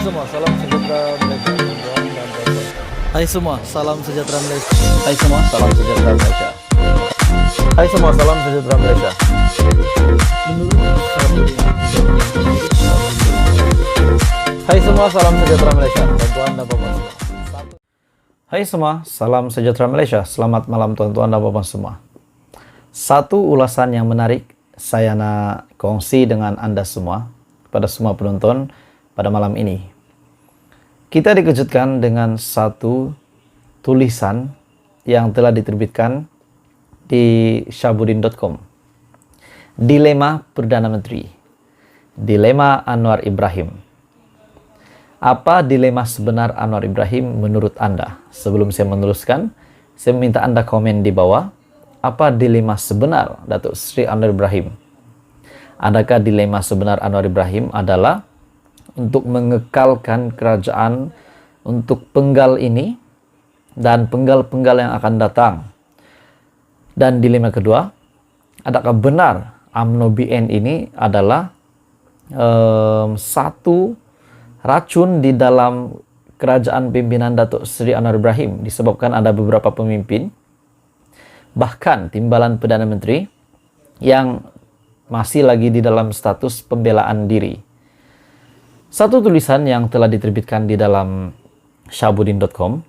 semua, salam sejahtera Malaysia. Hai semua, salam sejahtera Malaysia. Hai semua, salam sejahtera Malaysia. Hai semua, salam sejahtera Malaysia. Hai semua, salam sejahtera Malaysia. Tuan-tuan dan puan-puan semua. Hai semua, salam sejahtera Malaysia. Selamat malam tuan-tuan dan puan-puan semua. Satu ulasan yang menarik saya nak kongsi dengan Anda semua, pada semua penonton pada malam ini. Kita dikejutkan dengan satu tulisan yang telah diterbitkan di syahbudin.com. Dilema Perdana Menteri. Dilema Anwar Ibrahim. Apa dilema sebenar Anwar Ibrahim menurut Anda? Sebelum saya menuliskan, saya meminta Anda komen di bawah. Apa dilema sebenar Datuk Seri Anwar Ibrahim? Adakah dilema sebenar Anwar Ibrahim adalah untuk mengekalkan kerajaan untuk penggal ini dan penggal-penggal yang akan datang? Dan dilema kedua, adakah benar UMNO BN ini adalah satu racun di dalam kerajaan pimpinan Datuk Seri Anwar Ibrahim, disebabkan ada beberapa pemimpin, bahkan timbalan Perdana Menteri yang masih lagi di dalam status pembelaan diri. Satu tulisan yang telah diterbitkan di dalam syahbudin.com,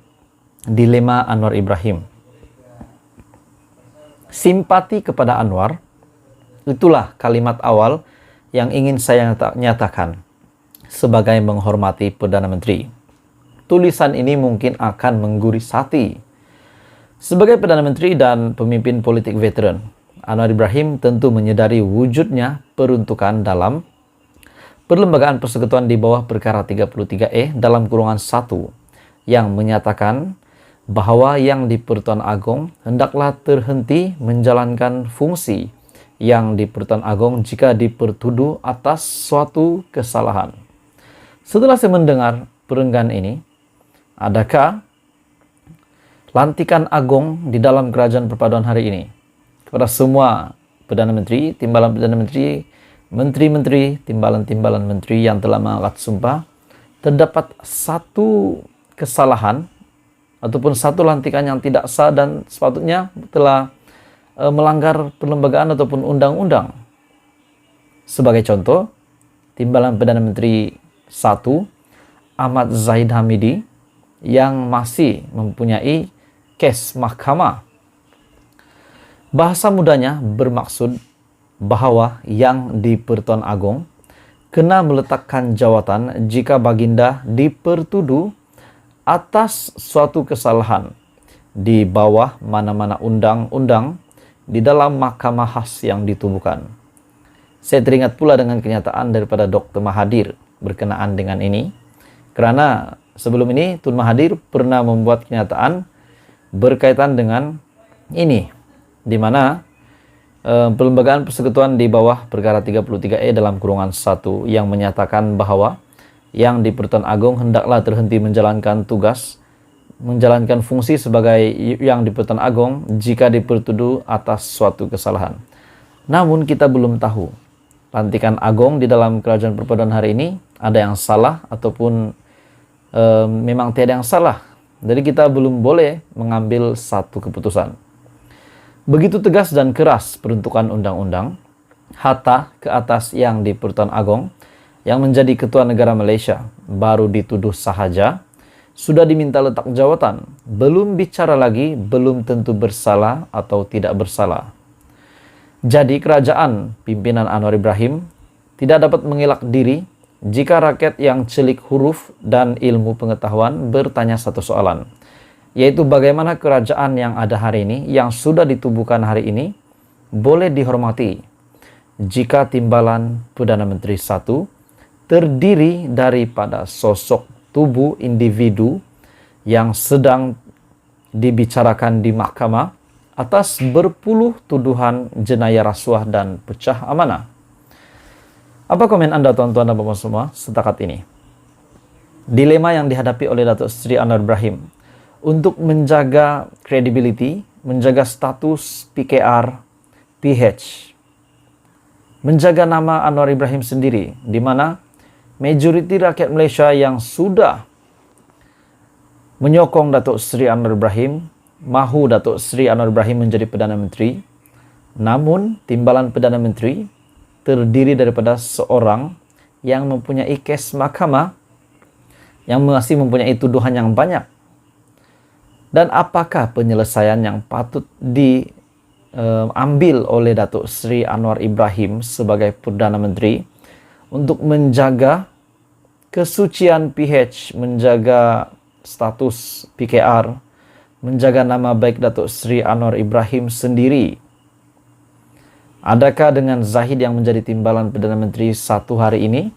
Dilema Anwar Ibrahim. Simpati kepada Anwar, itulah kalimat awal yang ingin saya nyatakan sebagai menghormati Perdana Menteri. Tulisan ini mungkin akan mengguris hati. Sebagai Perdana Menteri dan pemimpin politik veteran, Anwar Ibrahim tentu menyadari wujudnya peruntukan dalam Perlembagaan Persekutuan di bawah perkara 33E dalam kurungan 1 yang menyatakan bahwa yang di Pertuan Agong hendaklah terhenti menjalankan fungsi yang di Pertuan Agong jika dipertuduh atas suatu kesalahan. Setelah saya mendengar perenggan ini, adakah lantikan Agong di dalam Kerajaan Perpaduan hari ini kepada semua Perdana Menteri, timbalan Perdana Menteri, menteri-menteri, timbalan-timbalan menteri yang telah mengangkat sumpah, terdapat satu kesalahan ataupun satu lantikan yang tidak sah dan sepatutnya telah melanggar perlembagaan ataupun undang-undang. Sebagai contoh, timbalan Perdana Menteri 1, Ahmad Zahid Hamidi, yang masih mempunyai kes mahkamah. Bahasa mudanya bermaksud bahwa yang di Pertuan Agong kena meletakkan jawatan jika baginda dipertuduh atas suatu kesalahan di bawah mana-mana undang-undang di dalam mahkamah khas yang ditubuhkan. Saya teringat pula dengan kenyataan daripada Dr. Mahathir berkenaan dengan ini, kerana sebelum ini Tun Mahathir pernah membuat kenyataan berkaitan dengan ini, di mana Perlembagaan Persekutuan di bawah perkara 33E dalam kurungan 1 yang menyatakan bahwa yang di Pertuan Agong hendaklah terhenti menjalankan tugas, menjalankan fungsi sebagai yang di Pertuan Agong jika dipertuduh atas suatu kesalahan. Namun kita belum tahu lantikan Agong di dalam Kerajaan Perpaduan hari ini ada yang salah ataupun memang tiada yang salah. Jadi kita belum boleh mengambil satu keputusan. Begitu tegas dan keras peruntukan undang-undang, Hatta ke atas yang di Pertuan Agong yang menjadi Ketua Negara Malaysia baru dituduh sahaja, sudah diminta letak jawatan, belum bicara lagi, belum tentu bersalah atau tidak bersalah. Jadi kerajaan pimpinan Anwar Ibrahim tidak dapat mengelak diri jika rakyat yang celik huruf dan ilmu pengetahuan bertanya satu soalan, yaitu bagaimana kerajaan yang ada hari ini, yang sudah ditubuhkan hari ini, boleh dihormati jika timbalan Perdana Menteri 1 terdiri daripada sosok tubuh individu yang sedang dibicarakan di mahkamah atas berpuluh tuduhan jenayah rasuah dan pecah amanah. Apa komen Anda tuan-tuan dan puan-puan semua setakat ini? Dilema yang dihadapi oleh Datuk Seri Anwar Ibrahim untuk menjaga credibility, menjaga status PKR, PH, menjaga nama Anwar Ibrahim sendiri, di mana majoriti rakyat Malaysia yang sudah menyokong Datuk Seri Anwar Ibrahim, mahu Datuk Seri Anwar Ibrahim menjadi Perdana Menteri. Namun, timbalan Perdana Menteri terdiri daripada seorang yang mempunyai kes mahkamah, yang masih mempunyai tuduhan yang banyak. Dan apakah penyelesaian yang patut diambil oleh Datuk Seri Anwar Ibrahim sebagai Perdana Menteri untuk menjaga kesucian PH, menjaga status PKR, menjaga nama baik Datuk Seri Anwar Ibrahim sendiri? Adakah dengan Zahid yang menjadi timbalan Perdana Menteri satu hari ini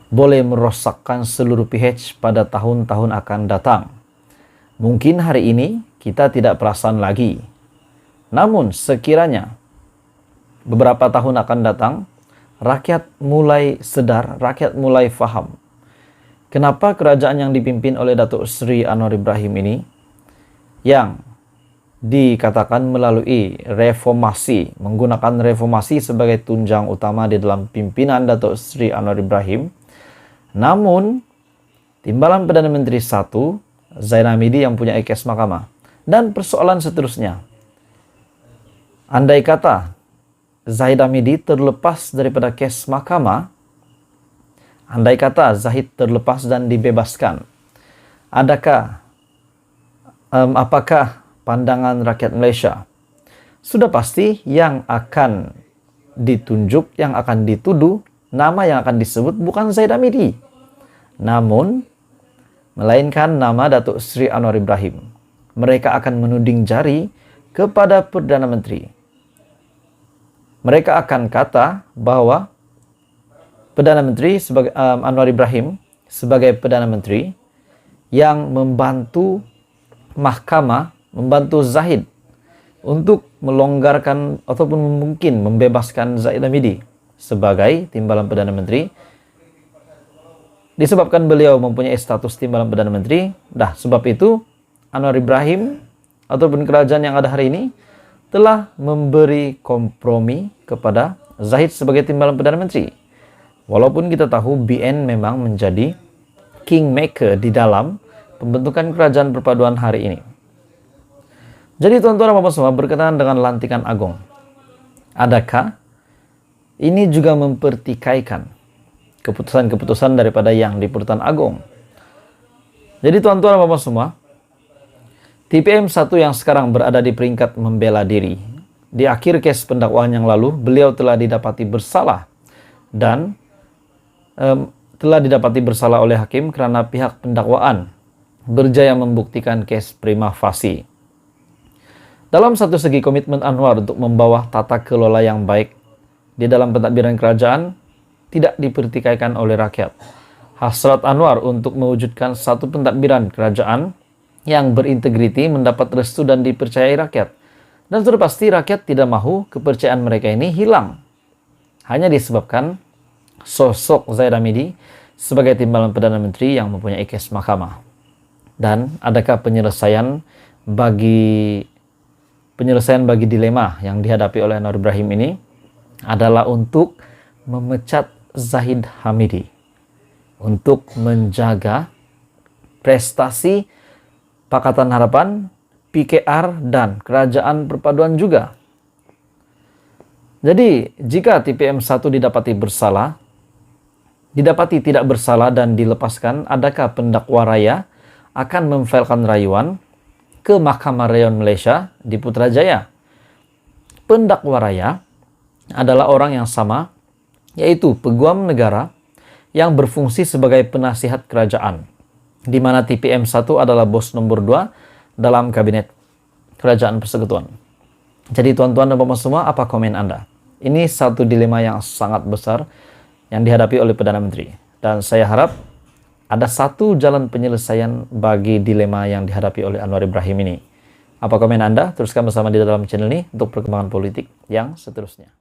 boleh merosakkan seluruh PH pada tahun-tahun akan datang? Mungkin hari ini kita tidak perasan lagi. Namun sekiranya beberapa tahun akan datang, rakyat mulai sedar, rakyat mulai faham. Kenapa kerajaan yang dipimpin oleh Datuk Seri Anwar Ibrahim ini, yang dikatakan melalui reformasi, menggunakan reformasi sebagai tunjang utama di dalam pimpinan Datuk Seri Anwar Ibrahim, namun timbalan Perdana Menteri 1, Zaid Hamidi yang punya kes mahkamah. Dan persoalan seterusnya, andai kata Zaid Hamidi terlepas daripada kes mahkamah, andai kata Zahid terlepas dan dibebaskan, apakah pandangan rakyat Malaysia? Sudah pasti yang akan ditunjuk, yang akan dituduh, nama yang akan disebut bukan Zaid Hamidi, namun melainkan nama Datuk Seri Anwar Ibrahim. Mereka akan menuding jari kepada Perdana Menteri. Mereka akan kata bahwa Perdana Menteri sebagai Anwar Ibrahim sebagai Perdana Menteri yang membantu mahkamah, membantu Zahid untuk melonggarkan ataupun mungkin membebaskan Zaid Hamidi sebagai timbalan Perdana Menteri. Disebabkan beliau mempunyai status timbalan Perdana Menteri, sebab itu Anwar Ibrahim ataupun kerajaan yang ada hari ini telah memberi kompromi kepada Zahid sebagai timbalan Perdana Menteri. Walaupun kita tahu BN memang menjadi kingmaker di dalam pembentukan kerajaan perpaduan hari ini. Jadi tuan-tuan dan puan semua, berkenaan dengan lantikan agung, adakah ini juga mempertikaikan keputusan-keputusan daripada yang di Pertuan Agong? Jadi tuan-tuan dan puan semua, TPM 1 yang sekarang berada di peringkat membela diri. Di akhir kes pendakwaan yang lalu, beliau telah didapati bersalah dan telah didapati bersalah oleh hakim kerana pihak pendakwaan berjaya membuktikan kes prima facie. Dalam satu segi, komitmen Anwar untuk membawa tata kelola yang baik di dalam pentadbiran kerajaan tidak dipertikaikan oleh rakyat. Hasrat Anwar untuk mewujudkan satu pentadbiran kerajaan yang berintegriti mendapat restu dan dipercayai rakyat. Dan sudah pasti rakyat tidak mahu kepercayaan mereka ini hilang, hanya disebabkan sosok Zaid Hamidi sebagai timbalan Perdana Menteri yang mempunyai kes mahkamah. Dan adakah penyelesaian bagi dilema yang dihadapi oleh Anwar Ibrahim ini adalah untuk memecat Zaid Hamidi, untuk menjaga prestasi Pakatan Harapan, PKR, dan Kerajaan Perpaduan juga. Jadi, jika TPM 1 didapati tidak bersalah dan dilepaskan, adakah pendakwa raya akan memfailkan rayuan ke Mahkamah Rayon Malaysia di Putrajaya? Pendakwa raya adalah orang yang sama, yaitu peguam negara yang berfungsi sebagai penasihat kerajaan, di mana TPM 1 adalah bos nomor 2 dalam kabinet kerajaan persekutuan. Jadi tuan-tuan dan puan semua, apa komen Anda? Ini satu dilema yang sangat besar yang dihadapi oleh Perdana Menteri. Dan saya harap ada satu jalan penyelesaian bagi dilema yang dihadapi oleh Anwar Ibrahim ini. Apa komen Anda? Teruskan bersama di dalam channel ini untuk perkembangan politik yang seterusnya.